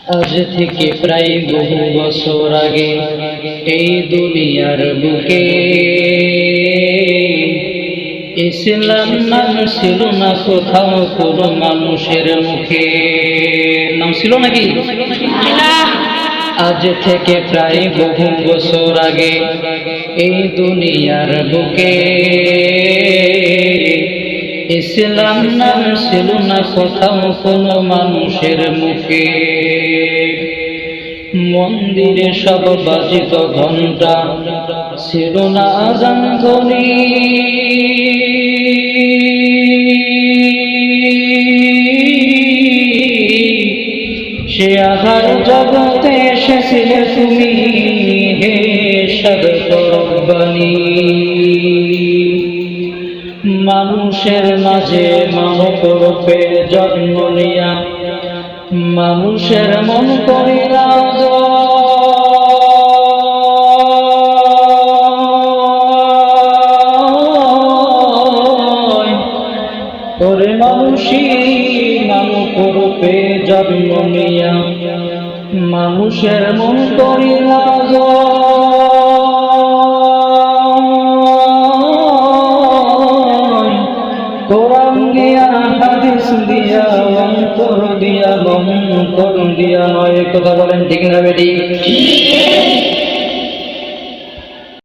আজ থেকে প্রায় বহু বছর আগে এই দুনিয়ার বুকে ইসলাম নাম ছিল না কোথাও কোনো মানুষের মুখে। নাম ছিল নাকি? আজ থেকে প্রায় বহু বছর আগে এই দুনিয়ার বুকে ইসলাম নাম ছিল না কোথাও কোনো মানুষের মুখে। মন্দিরে সব বাজিত ঘন্টা, ছিল না আযান ধ্বনি। সে আধার জগতে এসেছিলে তুমি, হে সাধক রব্বানী। মানুষের মাঝে মানব রূপে জন্ম নিয়া মানুষের মন করিলা ওরে মানুষই মানব রূপে জন্ম নিয়া মানুষের মন করিলা কোরআন দিয়া হাদিস দিয়া অন্তর দিয়া মন্তর দিয়া নয়। কথা বলেন ঠিক না বেটি?